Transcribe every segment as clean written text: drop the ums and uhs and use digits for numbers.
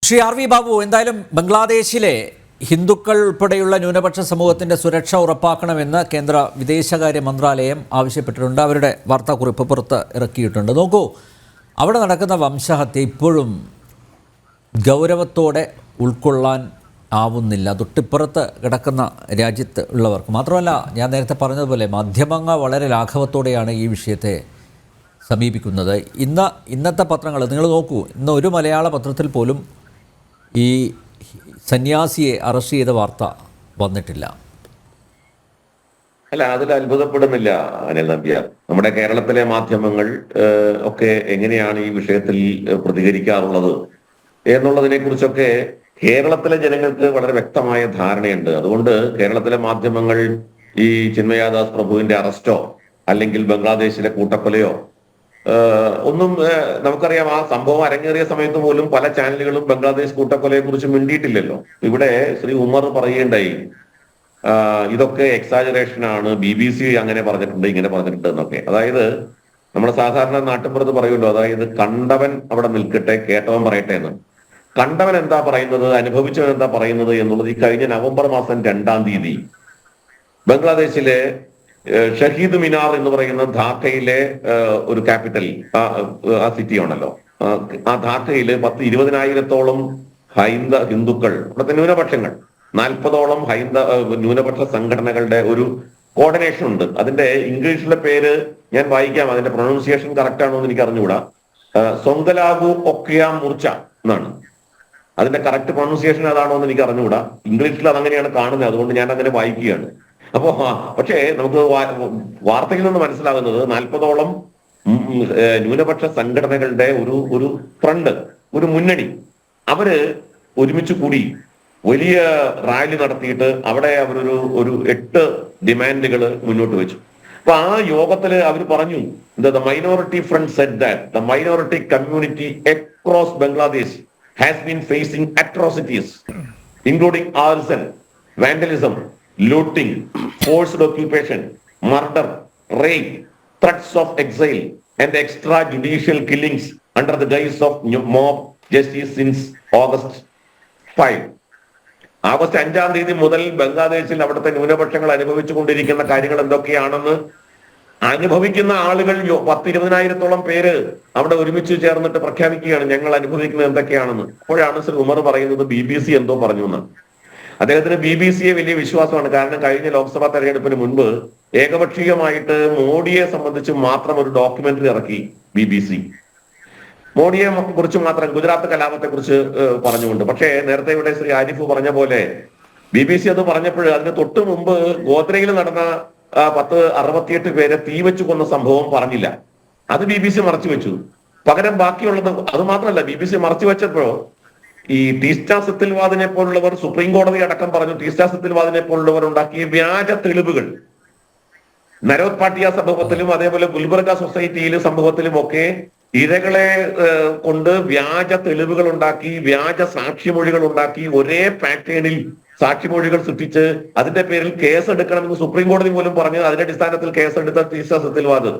Shri R V Babu, എന്തായാലും ബംഗ്ലാദേശിലെ ഹിന്ദുക്കൾ ഉൾപ്പെടെയുള്ള ന്യൂനപക്ഷ സമൂഹത്തിൻ്റെ സുരക്ഷ ഉറപ്പാക്കണമെന്ന് കേന്ദ്ര വിദേശകാര്യ മന്ത്രാലയം ആവശ്യപ്പെട്ടിട്ടുണ്ട്. അവരുടെ വാർത്താക്കുറിപ്പ് പുറത്ത് ഇറക്കിയിട്ടുണ്ട്. നോക്കൂ, അവിടെ നടക്കുന്ന വംശഹത്യ ഇപ്പോഴും ഗൗരവത്തോടെ ഉൾക്കൊള്ളാൻ ആവുന്നില്ല. തൊട്ടിപ്പുറത്ത് കിടക്കുന്ന രാജ്യത്ത് ഉള്ളവർക്ക് മാത്രമല്ല, ഞാൻ നേരത്തെ പറഞ്ഞതുപോലെ മാധ്യമങ്ങൾ വളരെ ലാഘവത്തോടെയാണ് ഈ വിഷയത്തെ സമീപിക്കുന്നത്. ഇന്നത്തെ പത്രങ്ങൾ നിങ്ങൾ നോക്കൂ, ഇന്ന് ഒരു മലയാള പത്രത്തിൽ പോലും ഈ സന്യാസിയെ അറസ്റ്റ് ചെയ്ത വാർത്ത വന്നിട്ടില്ല. അല്ല, അതിൽ അത്ഭുതപ്പെടുന്നില്ല അനിൽ നമ്പ്യാർ. നമ്മുടെ കേരളത്തിലെ മാധ്യമങ്ങൾ ഒക്കെ എങ്ങനെയാണ് ഈ വിഷയത്തിൽ പ്രതികരിക്കാറുള്ളത് എന്നുള്ളതിനെ കുറിച്ചൊക്കെ കേരളത്തിലെ ജനങ്ങൾക്ക് വളരെ വ്യക്തമായ ധാരണയുണ്ട്. അതുകൊണ്ട് കേരളത്തിലെ മാധ്യമങ്ങൾ ഈ ചിന്മയാദാസ് പ്രഭുവിന്റെ അറസ്റ്റോ അല്ലെങ്കിൽ ബംഗ്ലാദേശിലെ കൂട്ടക്കൊലയോ ഒന്നും നമുക്കറിയാം. ആ സംഭവം അരങ്ങേറിയ സമയത്ത് പോലും പല ചാനലുകളും ബംഗ്ലാദേശ് കൂട്ടക്കൊലയെ കുറിച്ച് മിണ്ടിയിട്ടില്ലല്ലോ. ഇവിടെ ശ്രീ ഉമർ പറയുകയുണ്ടായി, ഇതൊക്കെ എക്സാജറേഷൻ ആണ്, BBC അങ്ങനെ പറഞ്ഞിട്ടുണ്ട്, ഇങ്ങനെ പറഞ്ഞിട്ടുണ്ട് എന്നൊക്കെ. അതായത് നമ്മൾ സാധാരണ നാട്ടിൻപുറത്ത് പറയുമല്ലോ, അതായത് കണ്ടവൻ അവിടെ നിൽക്കട്ടെ, കേട്ടവൻ പറയട്ടെ എന്ന്. കണ്ടവൻ എന്താ പറയുന്നത്, അനുഭവിച്ചവൻ എന്താ പറയുന്നത് എന്നുള്ളത് ഈ കഴിഞ്ഞ നവംബർ മാസം 2-ാം തീയതി ബംഗ്ലാദേശിലെ ഷഹീദ് മിനാർ എന്ന് പറയുന്ന ധാക്കയിലെ ഒരു ക്യാപിറ്റൽ ആ സിറ്റി ആണല്ലോ. ആ ധാക്കയില് 10-20,000-ഓളം ഹിന്ദുക്കൾ, ഇവിടുത്തെ ന്യൂനപക്ഷങ്ങൾ, 40-ഓളം ന്യൂനപക്ഷ സംഘടനകളുടെ ഒരു കോർഡിനേഷൻ ഉണ്ട്. അതിന്റെ ഇംഗ്ലീഷിലെ പേര് ഞാൻ വായിക്കാം, അതിന്റെ പ്രൊണൗൺസിയേഷൻ കറക്റ്റ് ആണോ എന്ന് എനിക്ക് അറിഞ്ഞുകൂടാ. സൊങ്കലാഗു ഒക്കയ മൂർച്ച എന്നാണ് അതിന്റെ കറക്റ്റ് പ്രൊണൗൺസിയേഷൻ. അതാണോ എന്ന് എനിക്ക് അറിഞ്ഞുകൂടാ. ഇംഗ്ലീഷിൽ അതങ്ങനെയാണ് കാണുന്നത്, അതുകൊണ്ട് ഞാൻ അങ്ങനെ വായിക്കുകയാണ്. അപ്പോ പക്ഷേ നമുക്ക് വാർത്തയിൽ നിന്ന് മനസ്സിലാകുന്നത് 40-ഓളം ന്യൂനപക്ഷ സംഘടനകളുടെ ഒരു ഫ്രണ്ട്, ഒരു മുന്നണി, അവര് ഒരുമിച്ച് കൂടി വലിയ റാലി നടത്തിയിട്ട് അവിടെ അവരൊരു 8 ഡിമാൻഡുകൾ മുന്നോട്ട് വെച്ചു. അപ്പൊ ആ യോഗത്തില് അവർ പറഞ്ഞു, the minority front said that the minority community across Bangladesh has been facing atrocities including arson, vandalism, looting, forced occupation, murder, rape, threats of exile and extrajudicial killings under the guise of mob justice since August 5. August 5-ാം തീയതി മുതൽ ബംഗ്ലാദേശിൽ അവിടുത്തെ ന്യൂനപക്ഷങ്ങൾ അനുഭവിച്ചുകൊണ്ടിരിക്കുന്ന കാര്യങ്ങൾ എന്തൊക്കെയാണെന്ന് അനുഭവിക്കുന്ന ആളുകൾ 10-20,000-ഓളം പേര് അവിടെ ഒരുമിച്ച് ചേർന്നിട്ട് പ്രഖ്യാപിക്കുകയാണ്, ഞങ്ങൾ അനുഭവിക്കുന്നത് എന്തൊക്കെയാണെന്ന്. അപ്പോഴാണ് ശ്രീ ഉമർ പറയുന്നത് BBC എന്തോ പറഞ്ഞു എന്ന്. അദ്ദേഹത്തിന് BBC-യെ വലിയ വിശ്വാസമാണ്. കാരണം കഴിഞ്ഞ ലോക്സഭാ തെരഞ്ഞെടുപ്പിന് മുൻപ് ഏകപക്ഷീയമായിട്ട് മോഡിയെ സംബന്ധിച്ച് മാത്രം ഒരു ഡോക്യുമെന്ററി ഇറക്കി BBC. മോഡിയെ കുറിച്ച് മാത്രം, ഗുജറാത്ത് കലാപത്തെ കുറിച്ച് പറഞ്ഞുകൊണ്ട്. പക്ഷേ നേരത്തെ ഇവിടെ ശ്രീ ആരിഫ് പറഞ്ഞ പോലെ BBC അത് പറഞ്ഞപ്പോൾ അതിന് തൊട്ട് മുമ്പ് ഗോദ്രയിൽ നടന്ന 1068 പേരെ തീവെച്ചു കൊന്ന സംഭവം പറഞ്ഞില്ല. അത് BBC മറച്ചു വെച്ചു. പകരം ബാക്കിയുള്ളത് അത് മാത്രമല്ല, BBC മറച്ചു വെച്ചപ്പോ ഈ ടീസ്റ്റ സത്യൽവാദിനെ പോലുള്ളവർ, സുപ്രീം കോടതി അടക്കം പറഞ്ഞു, ടീസ്റ്റ സത്യൽവാദിനെ പോലുള്ളവർ ഉണ്ടാക്കിയ വ്യാജ തെളിവുകൾ നരോത് പാട്ടിയ സംഭവത്തിലും അതേപോലെ ഗുൽബർഗ സൊസൈറ്റിയിലെ സംഭവത്തിലും ഒക്കെ ഇരകളെ കൊണ്ട് വ്യാജ തെളിവുകൾ ഉണ്ടാക്കി, വ്യാജ സാക്ഷിമൊഴികൾ ഉണ്ടാക്കി, ഒരേ പാറ്റേണിൽ സാക്ഷിമൊഴികൾ സൃഷ്ടിച്ച് അതിന്റെ പേരിൽ കേസ് എടുക്കണമെന്ന് സുപ്രീം കോടതി പോലും പറഞ്ഞു. അതിന്റെ അടിസ്ഥാനത്തിൽ കേസെടുത്ത ടീസ്റ്റ സത്യൽവാദ്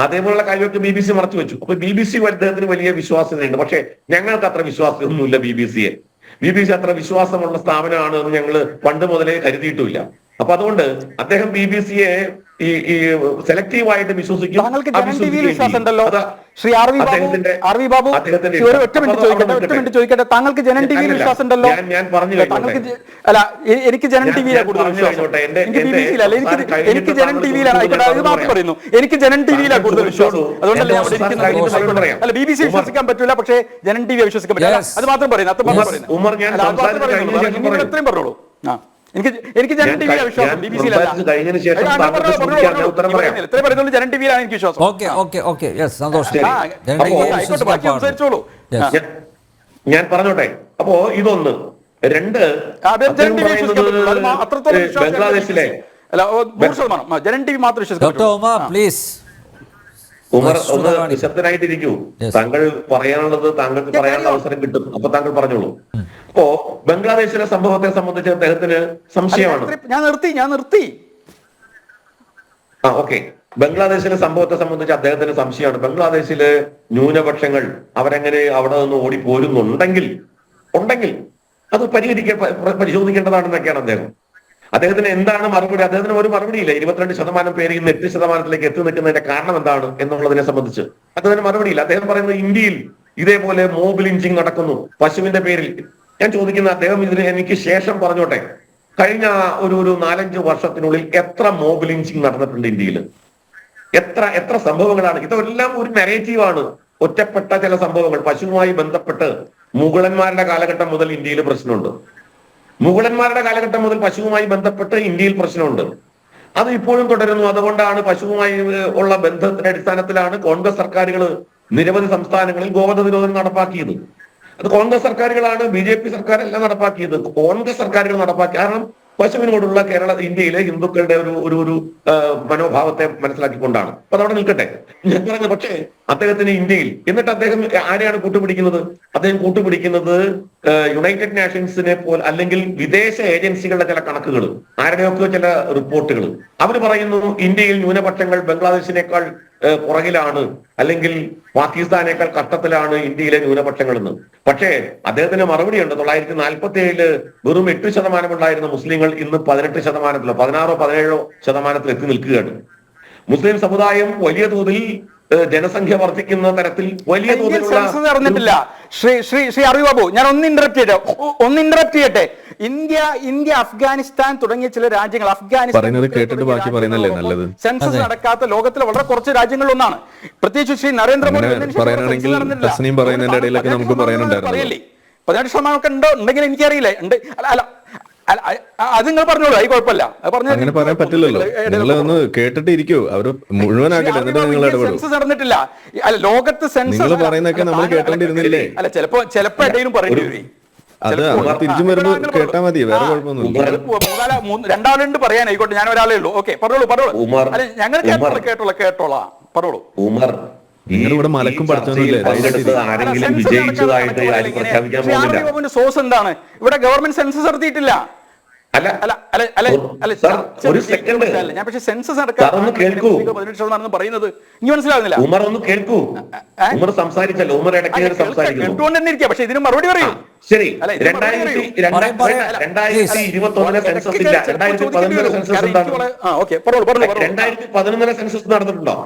അതേപോലുള്ള കാര്യമൊക്കെ BBC മറച്ചു വെച്ചു. അപ്പൊ BBC അദ്ദേഹത്തിന് വലിയ വിശ്വാസ്യതയുണ്ട്. പക്ഷെ ഞങ്ങൾക്ക് അത്ര വിശ്വാസമൊന്നുമില്ല BBC-യെ. BBC അത്ര വിശ്വാസമുള്ള സ്ഥാപനമാണ് എന്ന് ഞങ്ങൾ പണ്ട് മുതലേ കരുതിയിട്ടുമില്ല. അപ്പൊ അതുകൊണ്ട് അദ്ദേഹം BBC-യെ ഈ സെലക്റ്റീവായിട്ട് വിശ്വസിക്കും. ശ്രീ ആർ വി ബാബു, ഒറ്റ മിനിറ്റ് ചോദിക്കട്ടെ, താങ്കൾക്ക് ജനൻ ടിവിയിൽ വിശ്വാസം ഉണ്ടല്ലോ? ഞാൻ പറഞ്ഞു അല്ല, എനിക്ക് ജനൻ ടിവിയിലാണ് കൂടുതൽ വിശ്വാസം. എനിക്ക് ജനൻ ടിവിയിലാണ്, ഇത് മാത്രം പറയുന്നു, എനിക്ക് ജനൻ ടിവിയിലാണ് കൂടുതൽ വിശ്വാസം. അതുകൊണ്ടല്ലേ അല്ല, BBC വിശ്വസിക്കാൻ പറ്റില്ല, പക്ഷേ ജനൻ ടിവിയെ വിശ്വസിക്കാൻ പറ്റില്ല. അത് മാത്രം പറയുന്നു, എത്രയും പറഞ്ഞോളൂ. എനിക്ക് ജനൻ ടിവിയിലാണ് വിശ്വാസം, BBC-യിലല്ല. എത്ര പറയുന്നുള്ളൂ, ജനൻ ടിവിയിലാണ് എനിക്ക് വിശ്വാസം. സംസാരിച്ചോളൂ. ഞാൻ പറഞ്ഞോട്ടെ. അപ്പോ ഇതൊന്ന്. 2, ബംഗ്ലാദേശിലെ ജനൻ ടിവി മാത്രം വിശ്വസിക്കാം. ഉമർ ഒന്ന് നിശബ്ദനായിട്ടിരിക്കൂ. താങ്കൾ പറയാനുള്ളത് താങ്കൾക്ക് പറയാനുള്ള അവസരം കിട്ടും. അപ്പൊ താങ്കൾ പറഞ്ഞോളൂ. അപ്പോ ബംഗ്ലാദേശിലെ സംഭവത്തെ സംബന്ധിച്ച് അദ്ദേഹത്തിന് സംശയമാണ്. ഞാൻ നിർത്തി. ഓക്കെ. ബംഗ്ലാദേശിലെ സംഭവത്തെ സംബന്ധിച്ച് അദ്ദേഹത്തിന് സംശയമാണ്. ബംഗ്ലാദേശിലെ ന്യൂനപക്ഷങ്ങൾ അവരെങ്ങനെ അവിടെ നിന്ന് ഓടിപ്പോരുന്നുണ്ടെങ്കിൽ ഉണ്ടെങ്കിൽ അത് പരിശോധിക്കേണ്ടതാണെന്നൊക്കെയാണ് അദ്ദേഹത്തിന് എന്താണ് മറുപടി? അദ്ദേഹത്തിന് ഒരു മറുപടിയില്ല. 22% പേര് ഇന്ന് 8% എത്തി നിൽക്കുന്നതിന്റെ കാരണം എന്താണ് എന്നുള്ളതിനെ സംബന്ധിച്ച് അദ്ദേഹത്തിന് മറുപടിയില്ല. അദ്ദേഹം പറയുന്നത് ഇന്ത്യയിൽ ഇതേപോലെ മോബ് ലിഞ്ചിങ് നടക്കുന്നു പശുവിന്റെ പേരിൽ. ഞാൻ ചോദിക്കുന്ന, അദ്ദേഹം ഇതിന് എനിക്ക് ശേഷം പറഞ്ഞോട്ടെ, കഴിഞ്ഞ ഒരു 4-5 വർഷത്തിനുള്ളിൽ എത്ര മോബ് ലിഞ്ചിങ് നടന്നിട്ടുണ്ട് ഇന്ത്യയിൽ? എത്ര സംഭവങ്ങളാണ്? ഇതെല്ലാം ഒരു നെറേറ്റീവാണ്. ഒറ്റപ്പെട്ട ചില സംഭവങ്ങൾ പശുവുമായി ബന്ധപ്പെട്ട് മുഗളന്മാരുടെ കാലഘട്ടം മുതൽ ഇന്ത്യയിൽ പ്രശ്നമുണ്ട്. മുഗളന്മാരുടെ കാലഘട്ടം മുതൽ പശുവുമായി ബന്ധപ്പെട്ട് ഇന്ത്യയിൽ പ്രശ്നമുണ്ട്. അത് ഇപ്പോഴും തുടരുന്നു. അതുകൊണ്ടാണ് പശുവുമായി ഉള്ള ബന്ധത്തിന്റെ അടിസ്ഥാനത്തിലാണ് കോൺഗ്രസ് സർക്കാരുകൾ നിരവധി സംസ്ഥാനങ്ങളിൽ ഗോവധ നിരോധനം നടപ്പാക്കിയത്. അത് കോൺഗ്രസ് സർക്കാരുകളാണ്, BJP സർക്കാർ എല്ലാം നടപ്പാക്കിയത്. കോൺഗ്രസ് സർക്കാരുകൾ നടപ്പാക്കി. കാരണം പശുവിനോടുള്ള ഇന്ത്യയിലെ ഹിന്ദുക്കളുടെ ഒരു മനോഭാവത്തെ മനസ്സിലാക്കിക്കൊണ്ടാണ്. അപ്പൊ അതവിടെ നിൽക്കട്ടെ. ഞാൻ പറഞ്ഞു, പക്ഷേ അദ്ദേഹത്തിന് ഇന്ത്യയിൽ എന്നിട്ട് അദ്ദേഹം ആരെയാണ് കൂട്ടുപിടിക്കുന്നത്? അദ്ദേഹം കൂട്ടുപിടിക്കുന്നത് യുണൈറ്റഡ് നേഷൻസിനെ പോലെ അല്ലെങ്കിൽ വിദേശ ഏജൻസികളുടെ ചില കണക്കുകൾ, ആരുടെയൊക്കെ ചില റിപ്പോർട്ടുകൾ. അവർ പറയുന്നു ഇന്ത്യയിൽ ന്യൂനപക്ഷങ്ങൾ ബംഗ്ലാദേശിനേക്കാൾ പുറകിലാണ്, അല്ലെങ്കിൽ പാകിസ്ഥാനേക്കാൾ കഷ്ടത്തിലാണ് ഇന്ത്യയിലെ ന്യൂനപക്ഷങ്ങൾ എന്ന്. പക്ഷേ അദ്ദേഹത്തിന് മറുപടിയുണ്ട്. 1947 വെറും 8% ഉണ്ടായിരുന്ന മുസ്ലിങ്ങൾ ഇന്ന് 18%, 16-17% എത്തി നിൽക്കുകയാണ്. മുസ്ലിം സമുദായം വലിയ തോതിൽ ജനസംഖ്യ വർദ്ധിക്കുന്ന തരത്തിൽ വലിയ തോതിലുള്ള ശ്രീ അറിവ് ബാബു, ഞാൻ ഒന്ന് ഇന്ററപ്റ്റ് ചെയ്യട്ടെ. ഇന്ത്യ അഫ്ഗാനിസ്ഥാൻ തുടങ്ങിയ ചില രാജ്യങ്ങൾ, സെൻസസ് നടക്കാത്ത ലോകത്തിലെ വളരെ കുറച്ച് രാജ്യങ്ങളിലൊന്നാണ്. പ്രത്യേകിച്ച് ശ്രീ നരേന്ദ്രമോദി 18% ഉണ്ടെങ്കിൽ എനിക്കറിയില്ല. ഉണ്ട് അല്ല അത് നിങ്ങൾ പറഞ്ഞോളൂ, അത് കുഴപ്പമില്ല. അങ്ങനെ പറയാൻ പറ്റില്ലല്ലോ. നിങ്ങളൊന്ന് കേട്ടിട്ട് ഇരിക്കൂ, അവര് മുഴുവനാക്കില്ല, എന്നിട്ട് നിങ്ങൾ ഇടപെടും. സെൻസസ് നടന്നിട്ടില്ല. അല്ല, ലോകത്ത് സെൻസസ് പറയുന്നതൊക്കെ നമ്മൾ കേട്ടോണ്ടിരുന്നില്ലേ? അല്ല, ചിലപ്പോ ഇടയിലും പറയേണ്ടി വരും. അത് തിരിച്ചു വരുമ്പോ കേട്ടാ മതി, വേറെ കുഴപ്പമൊന്നുമില്ല. രണ്ടാളുണ്ട് പറയാൻ. ആയിക്കോട്ടെ, ഞാൻ ഒരാളേ ഉള്ളൂ. ഓക്കെ, പറഞ്ഞോളൂ. അല്ല, ഞങ്ങൾ കേട്ടോളാം, പറഞ്ഞോളൂ. നിങ്ങളിവിടെ മലക്കും പഠിച്ചൊന്നുമില്ലേ? സോഴ്സ് എന്താണ്? ഇവിടെ ഗവൺമെന്റ് സെൻസസ് നടത്തിയിട്ടില്ല. ഞാൻ പക്ഷേ സെൻസസ് പറയുന്നത് ഇനി മനസ്സിലാവുന്നില്ല. കേട്ടുകൊണ്ട് തന്നെ ഇരിക്കുക. പക്ഷെ ഇതിന് മറുപടി പറയൂ. ശരി, 2011 സെൻസസ് നടന്നിട്ടുണ്ടോ?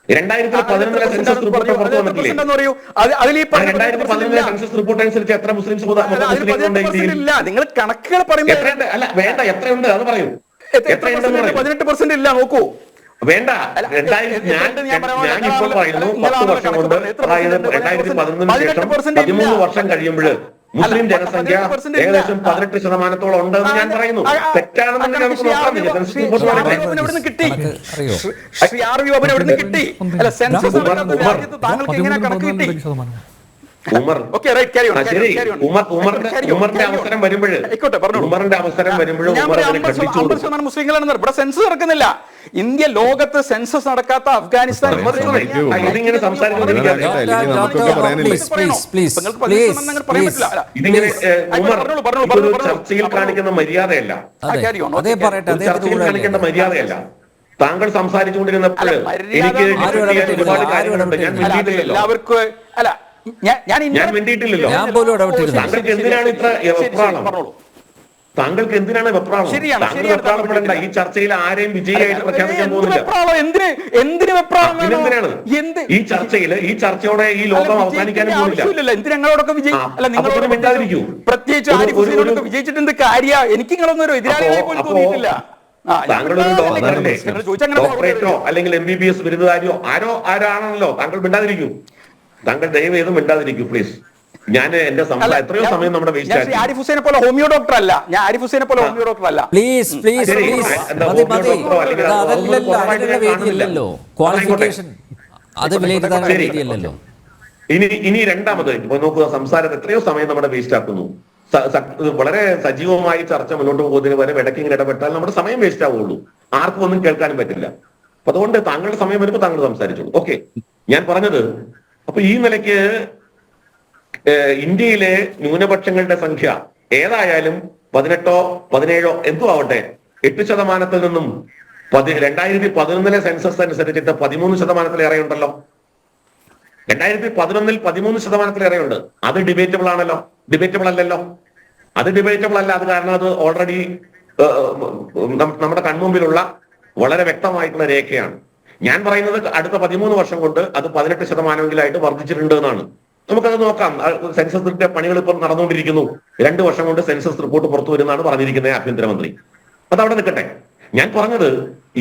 2011 സെൻസസ് റിപ്പോർട്ട് പുറത്തു വന്നിട്ടില്ലേ? 2011 സെൻസസ് റിപ്പോർട്ട് അനുസരിച്ച് എത്ര മുസ്ലിം ഇല്ല? നിങ്ങൾ കണക്കുകൾ പറയുമ്പോൾ അല്ല, വേണ്ട, എത്രയുണ്ട് അത് പറയൂ. 18% ഇല്ല, നോക്കൂ. വേണ്ട, ഞാനിപ്പോൾ പറയുന്നു 10 വർഷം കൊണ്ട്, അതായത് 2011 ശേഷം 13 വർഷം കഴിയുമ്പോൾ മുസ്ലിം ജനസംഖ്യ ഏകദേശം 18% ഉണ്ടെന്ന് ഞാൻ പറയുന്നു. തെറ്റാണെന്ന് നമുക്ക് നോക്കാം. ഉമറിന്റെ അവസരം വരുമ്പോഴ് മുസ്ലിങ്ങളാണ്. ഇവിടെ സെൻസസ് നടക്കുന്നില്ല. ഇന്ത്യ ലോകത്ത് സെൻസസ് നടക്കാത്ത അഫ്ഗാനിസ്ഥാൻ. ഇതിങ്ങനെ ചർച്ചയിൽ കാണിക്കുന്ന മര്യാദയല്ല. ചർച്ചയിൽ കാണിക്കേണ്ട മര്യാദയല്ല. താങ്കൾ സംസാരിച്ചുകൊണ്ടിരുന്നപ്പോൾ എനിക്ക് എല്ലാവർക്കും അല്ല, ഞാൻ വേണ്ടിയിട്ടില്ലല്ലോ. താങ്കൾക്ക് എന്തിനാണ് ഇത്ര വെപ്രാളം? താങ്കൾക്ക് എന്തിനാണ് വെപ്രാളം? താങ്കൾ വെപ്രാളപ്പെടേണ്ട. ഈ ചർച്ചയിൽ ആരെയും വിജയിയായിട്ട് പ്രഖ്യാപിക്കാൻ പോകുന്നില്ല. എന്തിനാണ് ഈ ചർച്ചയോടെ ഈ ലോകം അവസാനിക്കാനും പോകുന്നില്ല. മിണ്ടാതിരിക്കൂ. പ്രത്യേകിച്ച് വിജയിച്ചിട്ട് എന്ത് കാര്യ? എനിക്ക് നിങ്ങളൊന്നും എതിരാളികളെ പോലും തോന്നിയിട്ടില്ല. താങ്കളൊരു ഡോക്ടറേറ്റോ അല്ലെങ്കിൽ MBBS ബിരുദധാരിയോ ആരാണല്ലോ. താങ്കൾ മിണ്ടാതിരിക്കൂ. താങ്കൾ ദയവ് ചെയ്ത് മിണ്ടാതിരിക്കൂ പ്ലീസ്. ഞാൻ എന്റെ എത്രയോ സമയം നമ്മുടെ ആരിഫ് ഹുസൈനെ പോലെ ഹോമിയോ ഡോക്ടർ അല്ല. ഞാൻ ആരിഫ് ഹുസൈനെ പോലെ ഹോമിയോ ഡോക്ടർ അല്ല. ഇനി രണ്ടാമത് ഇപ്പൊ നോക്കുക, സംസാരത്തെ എത്രയോ സമയം നമ്മുടെ വേസ്റ്റ് ആക്കുന്നു. വളരെ സജീവമായി ചർച്ച മുന്നോട്ട് പോകുന്നതിന് വരെ ഇടയ്ക്ക് ഇങ്ങനെ ഇടപെട്ടാൽ നമ്മുടെ സമയം വേസ്റ്റ് ആവുള്ളൂ. ആർക്കും ഒന്നും കേൾക്കാനും പറ്റില്ല. അപ്പൊ അതുകൊണ്ട് താങ്കളുടെ സമയം വരുമ്പോൾ താങ്കൾ സംസാരിച്ചോളൂ. ഓക്കെ, ഞാൻ പറഞ്ഞത്, അപ്പൊ ഈ നിലയ്ക്ക് ഇന്ത്യയിലെ ന്യൂനപക്ഷങ്ങളുടെ സംഖ്യ ഏതായാലും 18-17 എന്തോ ആവട്ടെ, 8% നിന്നും 2011 സെൻസസ് അനുസരിച്ചിട്ട് 13% ഉണ്ടല്ലോ. 2011 13% ഉണ്ട്. അത് ഡിബേറ്റബിൾ ആണല്ലോ. ഡിബേറ്റബിൾ അല്ലല്ലോ. അത് ഡിബേറ്റബിൾ അല്ല. അത് കാരണം അത് ഓൾറെഡി നമ്മുടെ കൺമുമ്പിലുള്ള വളരെ വ്യക്തമായിട്ടുള്ള രേഖയാണ്. ഞാൻ പറയുന്നത് അടുത്ത 13 വർഷം കൊണ്ട് അത് 18% വർദ്ധിച്ചിട്ടുണ്ട് എന്നാണ്. നമുക്കത് നോക്കാം. സെൻസസിന്റെ പണികൾ ഇപ്പോൾ നടന്നുകൊണ്ടിരിക്കുന്നു. 2 വർഷം കൊണ്ട് സെൻസസ് റിപ്പോർട്ട് പുറത്തു വരുന്നതാണ് പറഞ്ഞിരിക്കുന്നത് ആഭ്യന്തരമന്ത്രി. അതവിടെ നിൽക്കട്ടെ. ഞാൻ പറഞ്ഞത്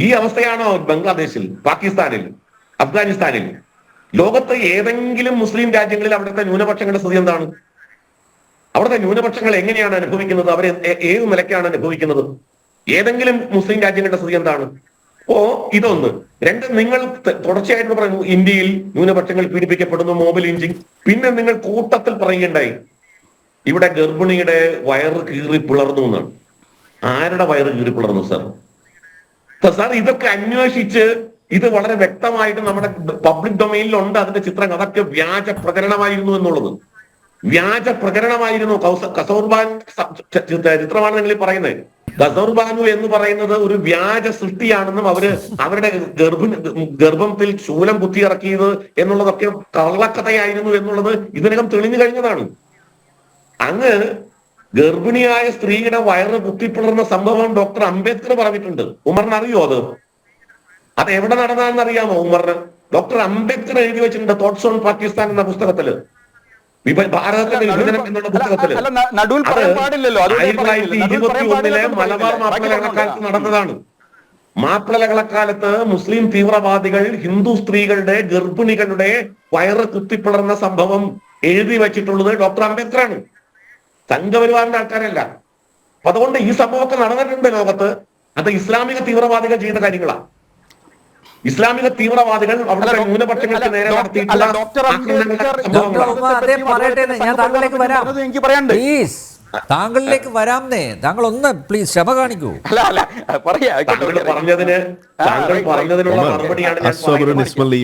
ഈ അവസ്ഥയാണോ ബംഗ്ലാദേശിൽ, പാകിസ്ഥാനിൽ, അഫ്ഗാനിസ്ഥാനിൽ, ലോകത്ത് ഏതെങ്കിലും മുസ്ലിം രാജ്യങ്ങളിൽ അവിടുത്തെ ന്യൂനപക്ഷങ്ങളുടെ സ്ഥിതി എന്താണ്? അവിടുത്തെ ന്യൂനപക്ഷങ്ങൾ എങ്ങനെയാണ് അനുഭവിക്കുന്നത്? അവരെ ഏത് നിലയ്ക്കാണ് അനുഭവിക്കുന്നത്? ഏതെങ്കിലും മുസ്ലിം രാജ്യങ്ങളുടെ സ്ഥിതി എന്താണ്? ഇതൊന്ന്. രണ്ട്, നിങ്ങൾ തുടർച്ചയായിട്ട് പറയുന്നു ഇന്ത്യയിൽ ന്യൂനപക്ഷങ്ങൾ പീഡിപ്പിക്കപ്പെടുന്നു, മോബ് ലിഞ്ചിങ്. പിന്നെ നിങ്ങൾ കൂട്ടത്തിൽ പറയുകയുണ്ടായി ഇവിടെ ഗർഭിണിയുടെ വയറ് കീറി പിളർന്നു എന്നാണ്. ആരുടെ വയറ് കീറി പിളർന്നു സാർ? സാർ ഇതൊക്കെ അന്വേഷിച്ച് ഇത് വളരെ വ്യക്തമായിട്ട് നമ്മുടെ പബ്ലിക് ഡൊമൈനിലുണ്ട് അതിന്റെ ചിത്രങ്ങൾ. അതൊക്കെ വ്യാജ പ്രചരണമായിരുന്നു എന്നുള്ളത്. വ്യാജ പ്രചരണമായിരുന്നു. കസൂർബാൻ ചിത്രമാണ് നിങ്ങൾ പറയുന്നത്. കസൂർബാനു എന്ന് പറയുന്നത് ഒരു വ്യാജ സൃഷ്ടിയാണെന്നും അവരുടെ ഗർഭത്തിൽ ശൂലം കുത്തിയിറക്കിയത് എന്നുള്ളതൊക്കെ കള്ളക്കഥയായിരുന്നു എന്നുള്ളത് ഇതിനകം തെളിഞ്ഞു കഴിഞ്ഞതാണ്. അങ്ങ് ഗർഭിണിയായ സ്ത്രീയുടെ വയറ് കുത്തിപ്പിളർന്ന സംഭവം ഡോക്ടർ അംബേദ്കർ പറഞ്ഞിട്ടുണ്ട്. ഉമറിന് അറിയോ അത് എവിടെ നടന്നതെന്ന് അറിയാമോ? ഉമറിന് ഡോക്ടർ അംബേദ്കർ എഴുതി വെച്ചിട്ടുണ്ട് തോട്ട്സ് ഓൺ പാകിസ്ഥാൻ എന്ന പുസ്തകത്തില്, ഭാരതത്തിന്റെ വിഭജനം എന്നുള്ള പുസ്തകത്തില്. അത് 1921 മലബാർ മാപ്പിളകളക്കാലത്ത് നടന്നതാണ്. മാപ്പിളകളക്കാലത്ത് മുസ്ലിം തീവ്രവാദികൾ ഹിന്ദു സ്ത്രീകളുടെ ഗർഭിണികളുടെ വയറ് കുത്തിപ്പിളർന്ന സംഭവം എഴുതി വെച്ചിട്ടുള്ളത് ഡോക്ടർ അംബേദ്കറാണ്, സംഘപരിവാറിന്റെ ആൾക്കാരല്ല. അപ്പൊ അതുകൊണ്ട് ഈ സംഭവമൊക്കെ നടന്നിട്ടുണ്ട് ലോകത്ത്. അത് ഇസ്ലാമിക തീവ്രവാദികൾ ചെയ്ത കാര്യങ്ങളാണ്. ഇസ്ലാമിക തീവ്രവാദികൾ അവിടുത്തെ ന്യൂനപക്ഷങ്ങൾക്ക് നേരെ നടത്തിയിട്ടുള്ള താങ്കളിലേക്ക് വരാംന്നേ. താങ്കൾ ഒന്ന് പ്ലീസ് ക്ഷമ കാണിക്കൂ. താങ്കൾ പറഞ്ഞതിനുള്ള മറുപടിയാണ്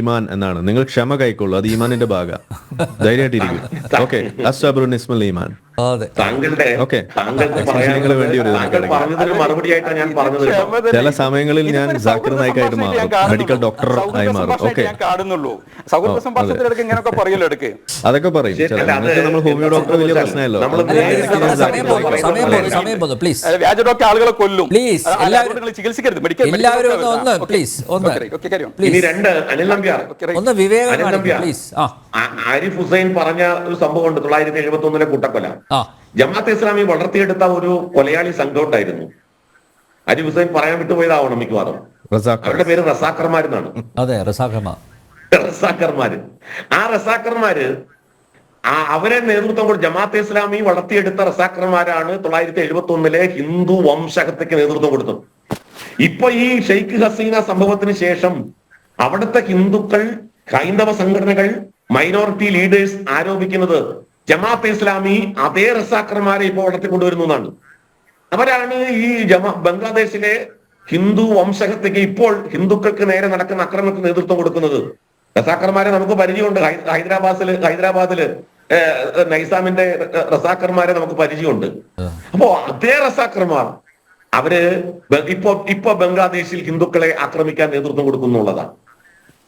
ഈമാൻ എന്നാണ്. നിങ്ങൾ ക്ഷമ കൈക്കൊള്ളൂ, അത് ഈമാനിന്റെ ഭാഗം. ധൈര്യമായിട്ടിരിക്കും. ഓക്കെ, ഈമാൻ ചില സമയങ്ങളിൽ ഞാൻ ജാക്കിർ നായിക്കായിട്ട് മാറും, മെഡിക്കൽ ഡോക്ടർ ആയി മാറും. ഓക്കെ, അതൊക്കെ പറയും. നമ്മൾ ഹോമിയോ ഡോക്ടർ വലിയ പ്രശ്നമല്ലോ. വ്യാജ ഡോക്ടർ ആളുകളെ കൊല്ലും. ചികിത്സിക്കരുത്. എല്ലാവരും ഒന്ന് പ്ലീസ് ഒന്ന് വിവേകം. ആരിഫ് ഹുസൈൻ പറഞ്ഞ ഒരു സംഭവം ഉണ്ട്. 1971 കൂട്ടക്കൊല. ജമാഅത്തെ ഇസ്ലാമി വളർത്തിയെടുത്ത ഒരു കൊലയാളി സംഘം ഉണ്ടായിരുന്നു. ആരിഫ് ഹുസൈൻ പറയാൻ വിട്ടുപോയതാവണം മിക്കവാറും. അവരുടെ പേര് റസാക്കർമാരെന്നാണ്. അതെ, റസാക്കർമാര്. ആ റസാക്കർമാര് അവരെ നേതൃത്വം കൊടുത്ത് ജമാഅത്തെ ഇസ്ലാമി വളർത്തിയെടുത്ത റസാക്കർമാരാണ് 1971 ഹിന്ദു വംശഹത്യക്ക് നേതൃത്വം കൊടുത്തത്. ഇപ്പൊ ഈ ഷെയ്ഖ് ഹസീന സംഭവത്തിന് ശേഷം അവിടുത്തെ ഹിന്ദുക്കൾ, ഹൈന്ദവ സംഘടനകൾ, മൈനോറിറ്റി ലീഡേഴ്സ് ആരോപിക്കുന്നത് ജമാഅത്തെ ഇസ്ലാമി അതേ റസാക്കർമാരെ ഇപ്പോൾ വളർത്തിക്കൊണ്ടുവരുന്നു എന്നാണ്. അവരാണ് ഈ ബംഗ്ലാദേശിലെ ഹിന്ദു വംശഹത്യക്ക് ഇപ്പോൾ ഹിന്ദുക്കൾക്ക് നേരെ നടക്കുന്ന അക്രമങ്ങൾക്ക് നേതൃത്വം കൊടുക്കുന്നത്. റസാക്കർമാരെ നമുക്ക് പരിചയമുണ്ട്. ഹൈദരാബാദില് നൈസാമിന്റെ റസാക്കർമാരെ നമുക്ക് പരിചയമുണ്ട്. അപ്പോ അതേ റസാക്കർമാർ അവര് ഇപ്പൊ ബംഗ്ലാദേശിൽ ഹിന്ദുക്കളെ ആക്രമിക്കാൻ നേതൃത്വം കൊടുക്കുന്നുള്ളതാണ്.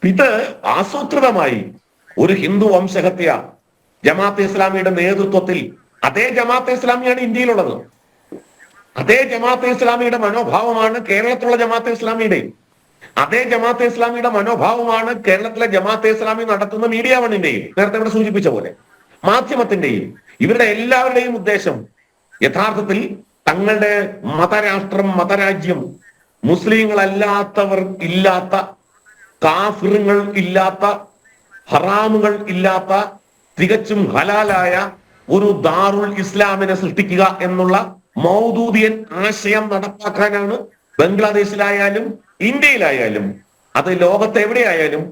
ഇത് ആസൂത്രിതമായി ഒരു ഹിന്ദു വംശഹത്യ ജമാഅത്തെ ഇസ്ലാമിയുടെ നേതൃത്വത്തിൽ, അതേ ജമാഅത്തെ ഇസ്ലാമിയാണ് ഇന്ത്യയിലുള്ളത്. അതേ ജമാഅത്തെ ഇസ്ലാമിയുടെ മനോഭാവമാണ് കേരളത്തിലുള്ള ജമാഅത്തെ ഇസ്ലാമിയുടെ. അതേ ജമാഅത്തെ ഇസ്ലാമിയുടെ മനോഭാവമാണ് കേരളത്തിലെ ജമാഅത്തെ ഇസ്ലാമി നടത്തുന്ന മീഡിയ വണ്ണിന്റെയും, നേരത്തെ ഇവിടെ സൂചിപ്പിച്ച പോലെ മാധ്യമത്തിന്റെയും. ഇവരുടെ എല്ലാവരുടെയും ഉദ്ദേശം യഥാർത്ഥത്തിൽ തങ്ങളുടെ മതരാഷ്ട്രം, മതരാജ്യം, മുസ്ലിങ്ങളല്ലാത്തവർ ഇല്ലാത്ത, കാഫിറുകൾ ഇല്ലാത്ത, ഹറാമുകൾ ഇല്ലാത്ത, തികച്ചും ഹലാലായ ഒരു ദാറുൽ ഇസ്ലാമിനെ സൃഷ്ടിക്കുക എന്നുള്ള മൗദൂദിയൻ ആശയം നടപ്പാക്കാനാണ് ബംഗ്ലാദേശിലായാലും ഇന്ത്യയിലായാലും അത് ലോകത്തെവിടെയായാലും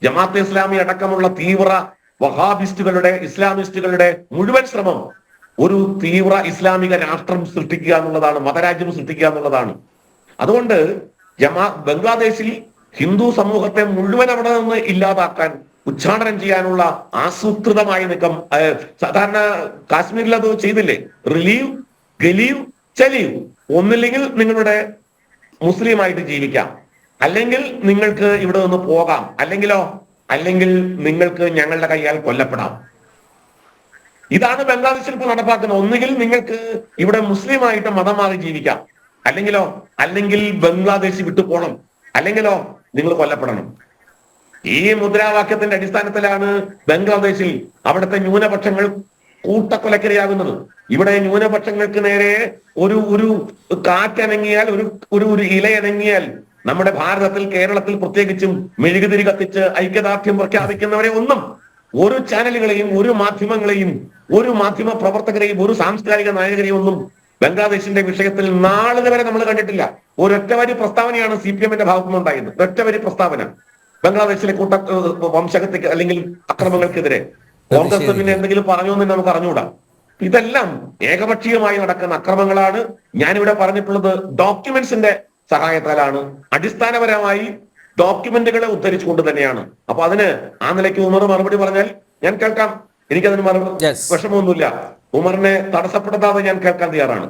ജമാഅത്തെ ഇസ്ലാമി അടക്കമുള്ള തീവ്ര വഹാബിസ്റ്റുകളുടെ, ഇസ്ലാമിസ്റ്റുകളുടെ മുഴുവൻ ശ്രമം ഒരു തീവ്ര ഇസ്ലാമിക രാഷ്ട്രം സൃഷ്ടിക്കുക എന്നുള്ളതാണ്, മതരാജ്യം സൃഷ്ടിക്കുക എന്നുള്ളതാണ്. അതുകൊണ്ട് ബംഗ്ലാദേശിൽ ഹിന്ദു സമൂഹത്തെ മുഴുവൻ അവിടെ നിന്ന് ഇല്ലാതാക്കാൻ, ഉച്ചാടനം ചെയ്യാനുള്ള ആസൂത്രിതമായ നീക്കം. സാധാരണ കാശ്മീരിൽ അത് ചെയ്തില്ലേ? റിലീവ്, ഗലീവ്, ചലീവ്. ഒന്നില്ലെങ്കിൽ നിങ്ങളുടെ മുസ്ലിമായിട്ട് ജീവിക്കാം, അല്ലെങ്കിൽ നിങ്ങൾക്ക് ഇവിടെ നിന്ന് പോകാം, അല്ലെങ്കിൽ നിങ്ങൾക്ക് ഞങ്ങളുടെ കൈയാൽ കൊല്ലപ്പെടാം. ഇതാണ് ബംഗ്ലാദേശിൽ ഇപ്പോൾ നടപ്പാക്കുന്നത്. ഒന്നുകിൽ നിങ്ങൾക്ക് ഇവിടെ മുസ്ലിമായിട്ട് മതം മാറി ജീവിക്കാം, അല്ലെങ്കിൽ ബംഗ്ലാദേശ് വിട്ടു പോകണം, അല്ലെങ്കിലോ നിങ്ങൾ കൊല്ലപ്പെടണം. ഈ മുദ്രാവാക്യത്തിന്റെ അടിസ്ഥാനത്തിലാണ് ബംഗ്ലാദേശിൽ അവിടുത്തെ ന്യൂനപക്ഷങ്ങൾ കൂട്ടക്കൊലക്കിരയാകുന്നത്. ഇവിടെ ന്യൂനപക്ഷങ്ങൾക്ക് നേരെ ഒരു കാറ്റനങ്ങിയാൽ, ഒരു ഇലയനങ്ങിയാൽ നമ്മുടെ ഭാരതത്തിൽ, കേരളത്തിൽ പ്രത്യേകിച്ചും മെഴുകുതിരി കത്തിച്ച് ഐക്യദാർഢ്യം പ്രഖ്യാപിക്കുന്നവരെ ഒന്നും, ഒരു ചാനലുകളെയും, ഒരു മാധ്യമങ്ങളെയും, ഒരു മാധ്യമ പ്രവർത്തകരെയും, ഒരു സാംസ്കാരിക നായകരെയും ഒന്നും ബംഗ്ലാദേശിന്റെ വിഷയത്തിൽ നാളെ വരെ നമ്മൾ കണ്ടിട്ടില്ല. ഒരൊറ്റ വരി പ്രസ്താവനയാണ് CPM-ന്റെ ഭാഗത്തുനിന്നുണ്ടായത്. ഒറ്റ വരി പ്രസ്താവന ബംഗ്ലാദേശിലെ വംശഹത്യക്ക് അല്ലെങ്കിൽ അക്രമങ്ങൾക്കെതിരെ. കോൺഗ്രസ് പിന്നെ എന്തെങ്കിലും പറഞ്ഞു എന്ന് നമുക്ക് അറിഞ്ഞുകൂടാ. ഇതെല്ലാം ഏകപക്ഷീയമായി നടക്കുന്ന അക്രമങ്ങളാണ്. ഞാനിവിടെ പറഞ്ഞിട്ടുള്ളത് ഡോക്യുമെന്റ്സിന്റെ സഹായത്താലാണ്, അടിസ്ഥാനപരമായി ഡോക്യുമെന്റുകളെ ഉദ്ധരിച്ചുകൊണ്ട് തന്നെയാണ്. അപ്പൊ അതിന് ആ നിലയ്ക്ക് ഉമർ മറുപടി പറഞ്ഞാൽ ഞാൻ കേൾക്കാം, എനിക്കതിന് വിഷമമൊന്നുമില്ല. ഉമറിനെ തടസ്സപ്പെടുത്താതെ ഞാൻ കേൾക്കാൻ തയ്യാറാണ്.